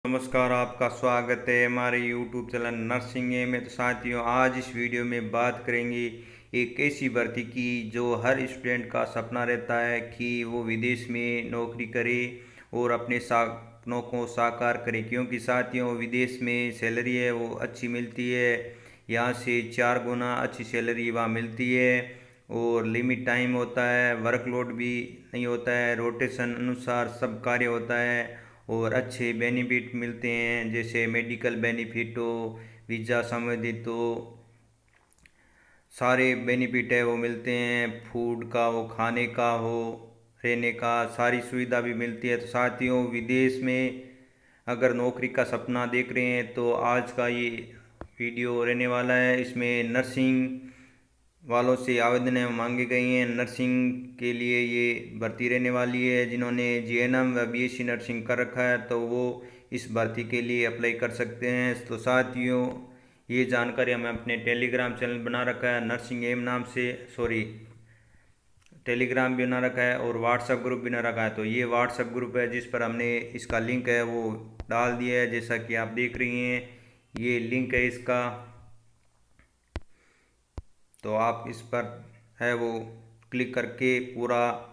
नमस्कार, आपका स्वागत है हमारे YouTube चैनल नर्सिंग में। तो साथियों, आज इस वीडियो में बात करेंगे एक ऐसी भर्ती की जो हर स्टूडेंट का सपना रहता है कि वो विदेश में नौकरी करे और अपने सपनों को साकार करे। क्योंकि साथियों, विदेश में सैलरी है वो अच्छी मिलती है, यहाँ से 4 गुना अच्छी सैलरी वहाँ मिलती है। और लिमिट टाइम होता है, वर्कलोड भी नहीं होता है, रोटेशन अनुसार सब कार्य होता है और अच्छे बेनिफिट मिलते हैं, जैसे मेडिकल बेनिफिट हो, वीज़ा संबंधित हो, सारे बेनिफिट है वो मिलते हैं। फूड का हो, खाने का हो, रहने का सारी सुविधा भी मिलती है। तो साथियों, विदेश में अगर नौकरी का सपना देख रहे हैं तो आज का ये वीडियो रहने वाला है। इसमें नर्सिंग वालों से आवेदन मांगे गए हैं। नर्सिंग के लिए ये भर्ती रहने वाली है। जिन्होंने जीएनएम व बीएससी नर्सिंग कर रखा है तो वो इस भर्ती के लिए अप्लाई कर सकते हैं। तो साथियों, ये जानकारी हमें अपने टेलीग्राम चैनल बना रखा है नर्सिंग एम नाम से, टेलीग्राम भी बना रखा है और व्हाट्सएप ग्रुप भी बना रखा है। तो ये व्हाट्सएप ग्रुप है जिस पर हमने इसका लिंक है वो डाल दिया है, जैसा कि आप देख रही हैं ये लिंक है इसका। तो आप इस पर है वो क्लिक करके पूरा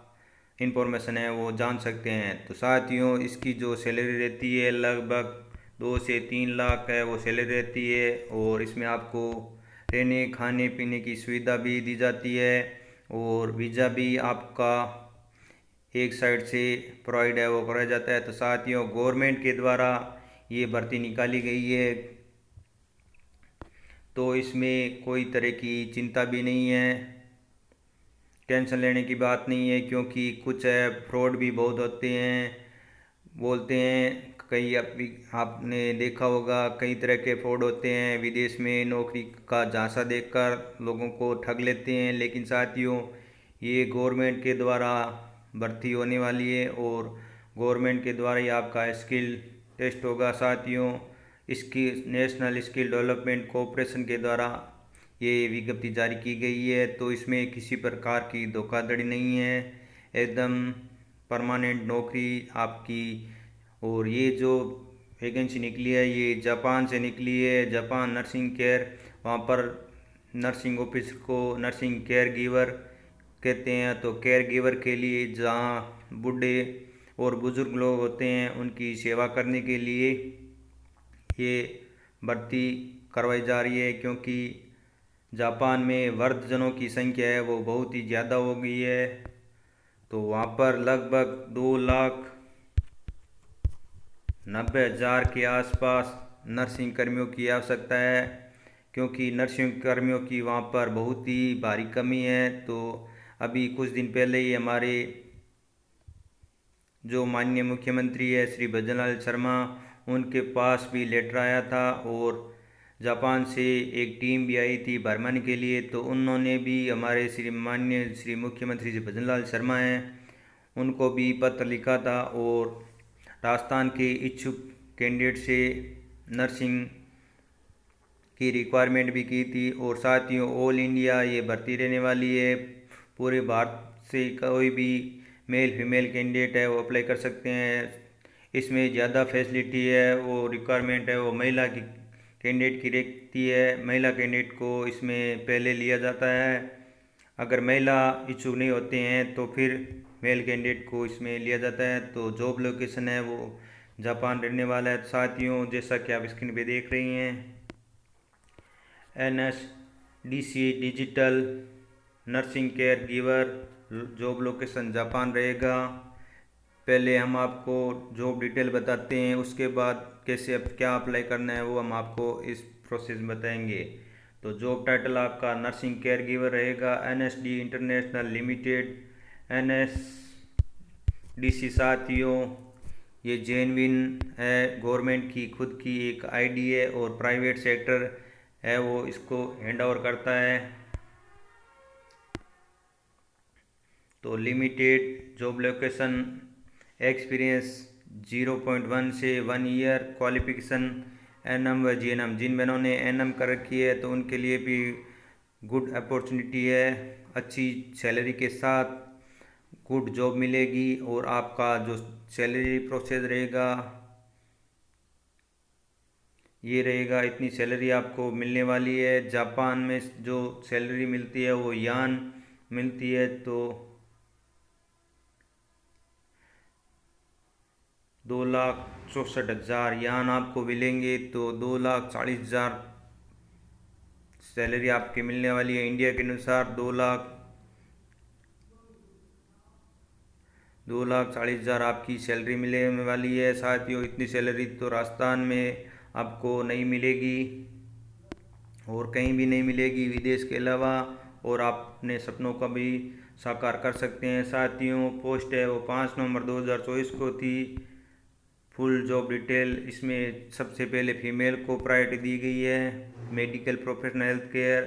इन्फॉर्मेशन है वो जान सकते हैं। तो साथियों, इसकी जो सैलरी रहती है लगभग 2 से 3 लाख है वो सैलरी रहती है। और इसमें आपको रहने खाने पीने की सुविधा भी दी जाती है और वीज़ा भी आपका एक साइड से प्रोवाइड है वो कराया जाता है। तो साथियों, गवर्नमेंट के द्वारा ये भर्ती निकाली गई है, तो इसमें कोई तरह की चिंता भी नहीं है, टेंशन लेने की बात नहीं है। क्योंकि कुछ है फ्रॉड भी बहुत होते हैं, बोलते हैं कई आपने देखा होगा कई तरह के फ्रॉड होते हैं। विदेश में नौकरी का झांसा देकर लोगों को ठग लेते हैं। लेकिन साथियों, ये गवर्नमेंट के द्वारा भर्ती होने वाली है और गवर्नमेंट के द्वारा ही आपका स्किल टेस्ट होगा। साथियों, इसकी नेशनल स्किल डेवलपमेंट कॉरपोरेशन के द्वारा ये विज्ञप्ति जारी की गई है। तो इसमें किसी प्रकार की धोखाधड़ी नहीं है, एकदम परमानेंट नौकरी आपकी। और ये जो वैकेंसी निकली है ये जापान से निकली है, जापान नर्सिंग केयर। वहाँ पर नर्सिंग ऑफिसर को नर्सिंग केयर गिवर कहते हैं। तो केयर गिवर के लिए जहाँ बूढ़े और बुज़ुर्ग लोग होते हैं उनकी सेवा करने के लिए ये भर्ती करवाई जा रही है। क्योंकि जापान में वृद्धजनों की संख्या है वो बहुत ही ज़्यादा हो गई है। तो वहाँ पर लगभग 2,90,000 के आसपास नर्सिंग कर्मियों की आवश्यकता है। क्योंकि नर्सिंग कर्मियों की वहाँ पर बहुत ही भारी कमी है। तो अभी कुछ दिन पहले ही हमारे जो माननीय मुख्यमंत्री है श्री भजनलाल शर्मा, उनके पास भी लेटर आया था और जापान से एक टीम भी आई थी भरमान के लिए। तो उन्होंने भी हमारे माननीय श्री मुख्यमंत्री जी भजनलाल शर्मा हैं उनको भी पत्र लिखा था और राजस्थान के इच्छुक कैंडिडेट से नर्सिंग की रिक्वायरमेंट भी की थी। और साथियों, ऑल इंडिया ये भर्ती रहने वाली है। पूरे भारत से कोई भी मेल फीमेल कैंडिडेट है वो अप्लाई कर सकते हैं। इसमें ज़्यादा फैसिलिटी है वो रिक्वायरमेंट है वो महिला की कैंडिडेट की रहती है। महिला कैंडिडेट को इसमें पहले लिया जाता है। अगर महिला इच्छुक नहीं होते हैं तो फिर मेल कैंडिडेट को इसमें लिया जाता है। तो जॉब लोकेशन है वो जापान रहने वाला है। साथियों, जैसा कि आप स्क्रीन पे देख रही हैं, NSDC digital nursing care giver, job location Japan रहेगा। पहले हम आपको जॉब डिटेल बताते हैं, उसके बाद कैसे अब क्या अप्लाई करना है वो हम आपको इस प्रोसेस में बताएंगे। तो जॉब टाइटल आपका नर्सिंग केयर गिवर रहेगा, NSD इंटरनेशनल लिमिटेड, NSDC। साथियों, ये जेनविन है, गवर्नमेंट की खुद की एक आईडी है और प्राइवेट सेक्टर है वो इसको हैंड ओवर करता है। तो लिमिटेड जॉब लोकेशन, एक्सपीरियंस 0.1 से 1 ईयर, क्वालिफिकेशन एनएम व जीएनएम। जिन बहनों ने एनएम कर रखी है तो उनके लिए भी गुड अपॉर्चुनिटी है, अच्छी सैलरी के साथ गुड जॉब मिलेगी। और आपका जो सैलरी प्रोसेस रहेगा ये रहेगा, इतनी सैलरी आपको मिलने वाली है। जापान में जो सैलरी मिलती है वो यान मिलती है, तो 2,64,000 यान आपको मिलेंगे, तो 2,40,000 सैलरी आपकी मिलने वाली है। इंडिया के अनुसार 2,40,000 आपकी सैलरी मिलने वाली है। साथियों, इतनी सैलरी तो राजस्थान में आपको नहीं मिलेगी और कहीं भी नहीं मिलेगी विदेश के अलावा, और आप अपने सपनों का भी साकार कर सकते हैं। साथियों, पोस्ट है वो 5 नवंबर 2024 को थी। फुल जॉब डिटेल, इसमें सबसे पहले फीमेल को प्रायोरिटी दी गई है। Medical professional health care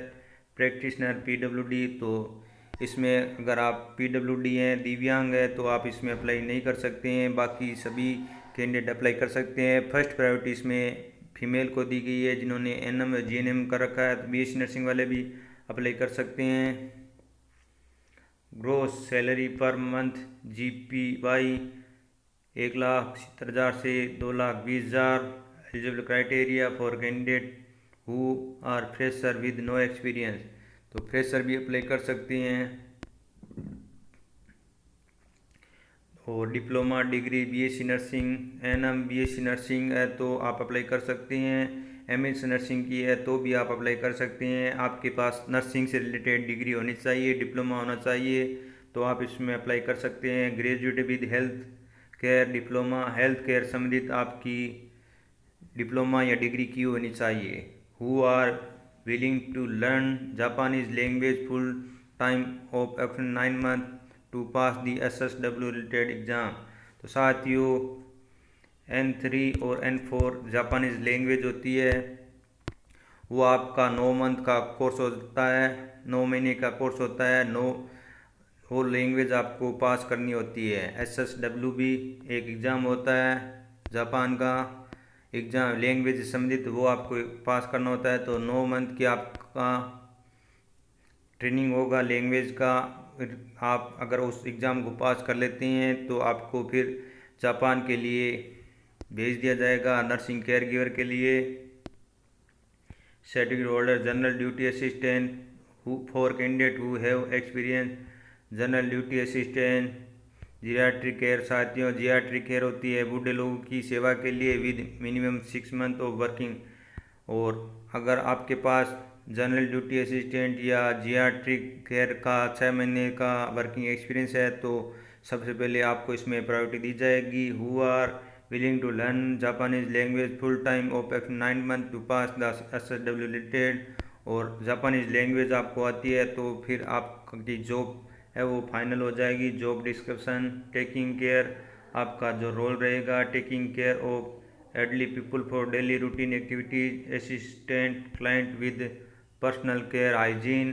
practitioner PWD, तो इसमें अगर आप पीडब्ल्यूडी हैं, दिव्यांग है, तो आप इसमें अप्लाई नहीं कर सकते हैं। बाकी सभी कैंडिडेट अप्लाई कर सकते हैं। फर्स्ट प्रायोरिटी इसमें फीमेल को दी गई है जिन्होंने एनएम या जीएनएम कर रखा है, तो बीएससी नर्सिंग वाले भी अप्लाई कर सकते हैं। Gross salary per month GPY 1,70,000 से 2,20,000। Eligible criteria for candidate who are fresher with no experience, तो फ्रेशर भी अप्लाई कर सकते हैं। और diploma degree BSc nursing NM BSc nursing है तो आप अप्लाई कर सकते हैं। एमएससी नर्सिंग की है तो भी आप अप्लाई कर सकते हैं। आपके पास नर्सिंग से रिलेटेड डिग्री होनी चाहिए, डिप्लोमा होना चाहिए, तो आप इसमें अप्लाई कर सकते हैं। Graduate with health care diploma, health care संबंधित आपकी डिप्लोमा या डिग्री की होनी चाहिए। Who are willing to learn Japanese language full time of up 9 month to pass the SSW related exam, तो साथियों N3 और N4 जापानीज लैंग्वेज होती है, वो आपका 9 मंथ का कोर्स होता है, 9 महीने का कोर्स होता है। वो लैंग्वेज आपको पास करनी होती है। SSW भी एक एग्ज़ाम होता है जापान का, एग्ज़ाम लैंग्वेज से संबंधित, वो आपको पास करना होता है। तो 9 मंथ की आपका ट्रेनिंग होगा लैंग्वेज का। आप अगर उस एग्ज़ाम को पास कर लेते हैं तो आपको फिर जापान के लिए भेज दिया जाएगा नर्सिंग केयर गिवर के लिए। Certificate holder general duty assistant for candidate who have experience general duty assistant geriatric care. साथियों, जियाट्रिक केयर होती है बूढ़े लोगों की सेवा के लिए with minimum 6 month of working. और अगर आपके पास जनरल ड्यूटी असिस्टेंट या जियाट्रिक केयर का 6 महीने का वर्किंग एक्सपीरियंस है तो सबसे पहले आपको इसमें प्रायोरिटी दी जाएगी। Who are willing to learn Japanese language full time of 9 month to pass the SSW related, और जापानीज लैंग्वेज आपको आती है तो फिर आपकी जॉब है वो फाइनल हो जाएगी। जॉब डिस्क्रिप्शन टेकिंग केयर, आपका जो रोल रहेगा taking care of elderly people for daily routine activities, assistant client with personal care hygiene,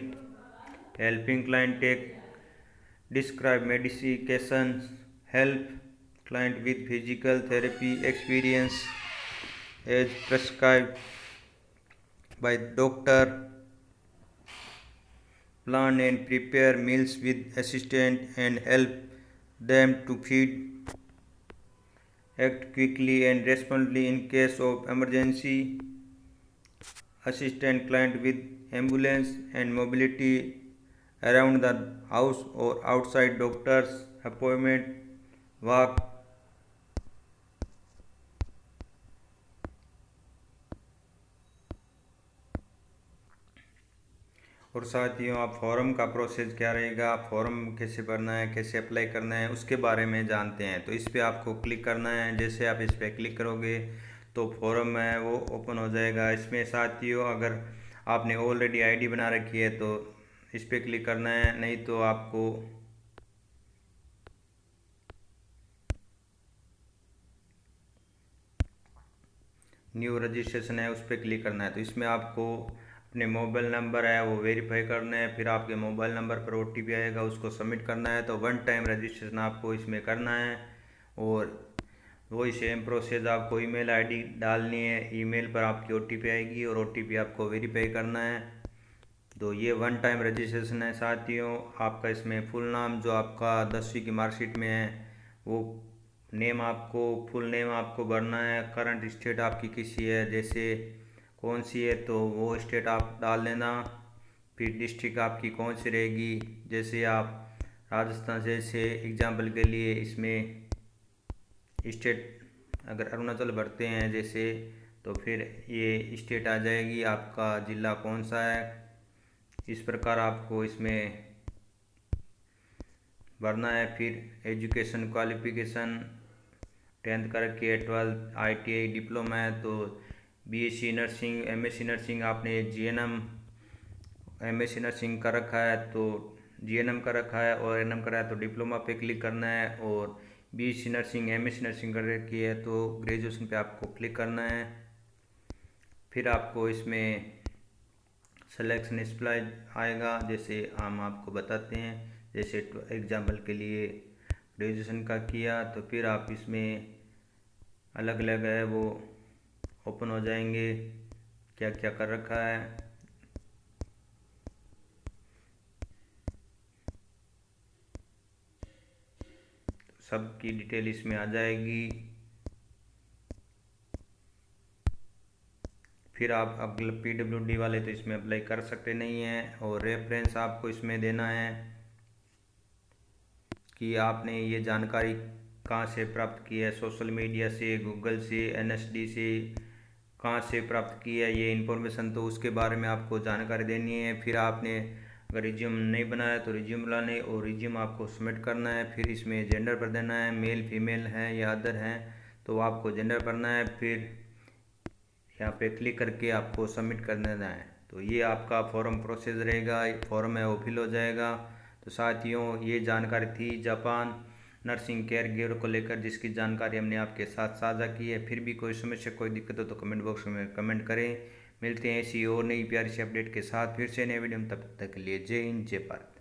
helping client take describe medication, help client with physical therapy experience as prescribed by doctor, plan and prepare meals with assistant and help them to feed, act quickly and responsibly in case of emergency, assistant client with ambulance and mobility around the house or outside doctor's appointment, walk और साथियों, आप form का process क्या रहेगा, form कैसे भरना है, कैसे अप्लाई करना है, उसके बारे में जानते हैं। तो इस पर आपको क्लिक करना है। जैसे आप इस पर क्लिक करोगे तो फॉर्म है वो ओपन हो जाएगा। इसमें साथियों अगर आपने ऑलरेडी आईडी बना रखी है तो इस पर क्लिक करना है, नहीं तो आपको न्यू रजिस्ट्रेशन है उस पर क्लिक करना है। तो इसमें आपको अपने मोबाइल नंबर है वो वेरीफाई करना है, फिर आपके मोबाइल नंबर पर OTP आएगा, उसको सबमिट करना है। तो 1 टाइम रजिस्ट्रेशन आपको इसमें करना है और वही सेम प्रोसेस आपको ईमेल आईडी डालनी है, ईमेल पर आपकी OTP आएगी और OTP आपको वेरीफाई करना है। तो ये 1 टाइम रजिस्ट्रेशन है साथियों। आपका इसमें फुल नाम जो आपका 10वीं की मार्कशीट में है वो नेम आपको फुल नेम आपको भरना है, करंट स्टेट आपकी किसी है, जैसे कौन सी है तो वो स्टेट आप डाल देना। फिर डिस्ट्रिक्ट आपकी कौन सी रहेगी, जैसे आप राजस्थान जैसे एग्जाम्पल के लिए इसमें स्टेट अगर अरुणाचल भरते हैं जैसे, तो फिर ये स्टेट आ जाएगी, आपका ज़िला कौन सा है। इस प्रकार आपको इसमें भरना है। फिर एजुकेशन क्वालिफिकेशन 10th करके 12th ITI डिप्लोमा है तो BSc नर्सिंग, MSc नर्सिंग आपने GNM MSc नर्सिंग कर रखा है तो GNM कर रखा है, और NM करा है तो डिप्लोमा पे क्लिक करना है, और BSc नर्सिंग MSc नर्सिंग कर रखी है तो ग्रेजुएशन पे आपको क्लिक करना है। फिर आपको इसमें सिलेक्शन स्प्लाई आएगा, जैसे हम आपको बताते हैं, जैसे एग्जाम्पल के लिए ग्रेजुएशन का किया तो फिर आप इसमें अलग अलग है वो ओपन हो जाएंगे, क्या क्या कर रखा है। सबकी डिटेल इसमें आ जाएगी। फिर आप अगले PWD वाले तो इसमें अप्लाई कर सकते नहीं हैं, और रेफरेंस आपको इसमें देना है कि आपने ये जानकारी कहाँ से प्राप्त की है, सोशल मीडिया से, गूगल से, NSD से, कहाँ से प्राप्त की है ये इन्फॉर्मेशन, तो उसके बारे में आपको जानकारी देनी है। फिर आपने अगर रिज्यूम नहीं बनाया तो रिज्यूम लाने, और रिज्यूम आपको सबमिट करना है। फिर इसमें जेंडर भर देना है, मेल फीमेल है या अदर हैं तो आपको जेंडर भरना है। फिर यहाँ पे क्लिक करके आपको सबमिट कर देना है। तो ये आपका फॉर्म प्रोसेस रहेगा, फॉर्म है वो फिल हो जाएगा। तो साथियों, ये जानकारी थी जापान नर्सिंग केयर गिवर को लेकर, जिसकी जानकारी हमने आपके साथ साझा की है। फिर भी कोई समस्या कोई दिक्कत हो तो कमेंट बॉक्स में कमेंट करें। मिलते हैं ऐसी और नई प्यारी सी अपडेट के साथ फिर से नए वीडियो में, तब तक के लिए जय हिंद जय भारत।